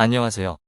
안녕하세요.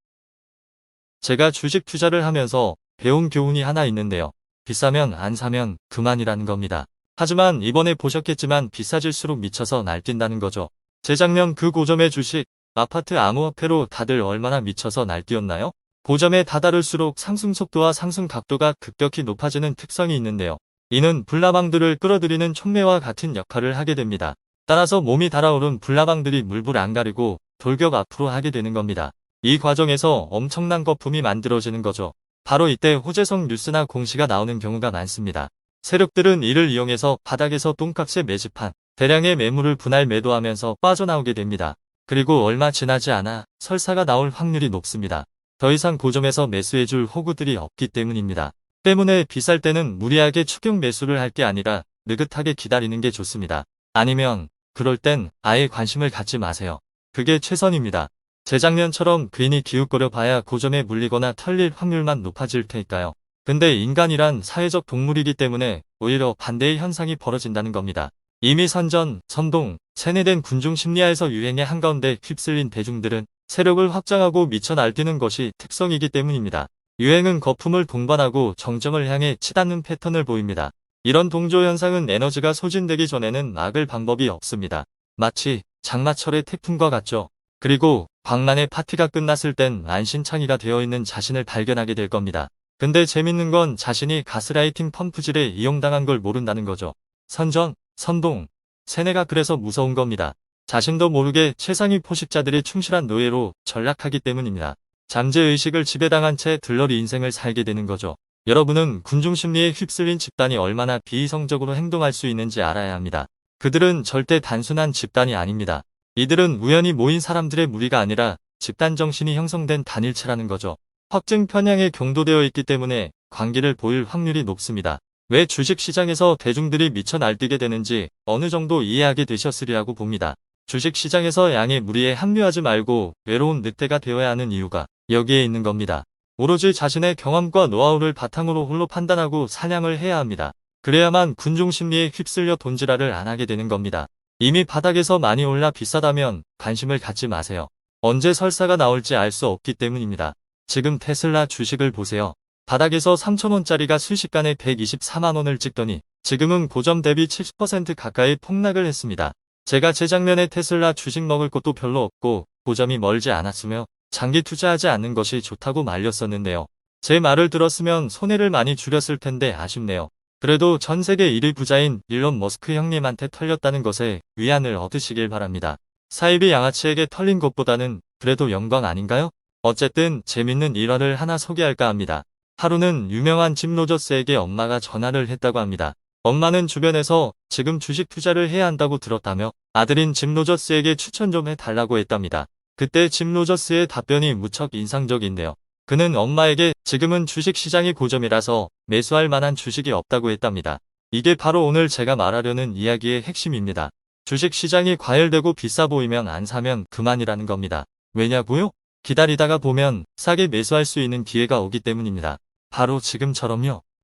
제가 주식 투자를 하면서 배운 교훈이 하나 있는데요. 비싸면 안 사면 그만이라는 겁니다. 하지만 이번에 보셨겠지만 비싸질수록 미쳐서 날뛴다는 거죠. 재작년 그 고점의 주식, 아파트 암호화폐로 다들 얼마나 미쳐서 날뛰었나요? 고점에 다다를수록 상승 속도와 상승 각도가 급격히 높아지는 특성이 있는데요. 이는 불나방들을 끌어들이는 촉매와 같은 역할을 하게 됩니다. 따라서 몸이 달아오른 불나방들이 물불 안 가리고 돌격 앞으로 하게 되는 겁니다. 이 과정에서 엄청난 거품이 만들어지는 거죠. 바로 이때 호재성 뉴스나 공시가 나오는 경우가 많습니다. 세력들은 이를 이용해서 바닥에서 똥값에 매집한 대량의 매물을 분할 매도하면서 빠져나오게 됩니다. 그리고 얼마 지나지 않아 설사가 나올 확률이 높습니다. 더 이상 고점에서 매수해줄 호구들이 없기 때문입니다. 때문에 비쌀 때는 무리하게 추격 매수를 할 게 아니라 느긋하게 기다리는 게 좋습니다. 아니면 그럴 땐 아예 관심을 갖지 마세요. 그게 최선입니다. 재작년처럼 괜히 기웃거려 봐야 고점에 물리거나 털릴 확률만 높아질 테니까요. 근데 인간이란 사회적 동물이기 때문에 오히려 반대의 현상이 벌어진다는 겁니다. 이미 선전, 선동, 세뇌된 군중 심리하에서 유행의 한가운데 휩쓸린 대중들은 세력을 확장하고 미쳐 날뛰는 것이 특성이기 때문입니다. 유행은 거품을 동반하고 정점을 향해 치닫는 패턴을 보입니다. 이런 동조 현상은 에너지가 소진되기 전에는 막을 방법이 없습니다. 마치 장마철의 태풍과 같죠. 그리고 광란의 파티가 끝났을 땐 안신창이가 되어 있는 자신을 발견하게 될 겁니다. 근데 재밌는 건 자신이 가스라이팅 펌프질에 이용당한 걸 모른다는 거죠. 선전, 선동, 세뇌가 그래서 무서운 겁니다. 자신도 모르게 최상위 포식자들이 충실한 노예로 전락하기 때문입니다. 잠재의식을 지배당한 채 들러리 인생을 살게 되는 거죠. 여러분은 군중심리에 휩쓸린 집단이 얼마나 비이성적으로 행동할 수 있는지 알아야 합니다. 그들은 절대 단순한 집단이 아닙니다. 이들은 우연히 모인 사람들의 무리가 아니라 집단 정신이 형성된 단일체라는 거죠. 확증 편향에 경도되어 있기 때문에 관계를 보일 확률이 높습니다. 왜 주식시장에서 대중들이 미쳐 날뛰게 되는지 어느 정도 이해하게 되셨으리라고 봅니다. 주식시장에서 양의 무리에 합류하지 말고 외로운 늑대가 되어야 하는 이유가 여기에 있는 겁니다. 오로지 자신의 경험과 노하우를 바탕으로 홀로 판단하고 사냥을 해야 합니다. 그래야만 군중심리에 휩쓸려 돈지랄을 안 하게 되는 겁니다. 이미 바닥에서 많이 올라 비싸다면 관심을 갖지 마세요. 언제 설사가 나올지 알 수 없기 때문입니다. 지금 테슬라 주식을 보세요. 바닥에서 3,000원짜리가 순식간에 124만원을 찍더니 지금은 고점 대비 70% 가까이 폭락을 했습니다. 제가 재작년에 테슬라 주식 먹을 것도 별로 없고 고점이 멀지 않았으며 장기 투자하지 않는 것이 좋다고 말렸었는데요. 제 말을 들었으면 손해를 많이 줄였을 텐데 아쉽네요. 그래도 전 세계 1위 부자인 일론 머스크 형님한테 털렸다는 것에 위안을 얻으시길 바랍니다. 사이비 양아치에게 털린 것보다는 그래도 영광 아닌가요? 어쨌든 재밌는 일화를 하나 소개할까 합니다. 하루는 유명한 짐 로저스에게 엄마가 전화를 했다고 합니다. 엄마는 주변에서 지금 주식 투자를 해야 한다고 들었다며 아들인 짐 로저스에게 추천 좀 해달라고 했답니다. 그때 짐 로저스의 답변이 무척 인상적인데요. 그는 엄마에게 지금은 주식시장이 고점이라서 매수할 만한 주식이 없다고 했답니다. 이게 바로 오늘 제가 말하려는 이야기의 핵심입니다. 주식시장이 과열되고 비싸 보이면 안 사면 그만이라는 겁니다. 왜냐고요? 기다리다가 보면 싸게 매수할 수 있는 기회가 오기 때문입니다. 바로 지금처럼요.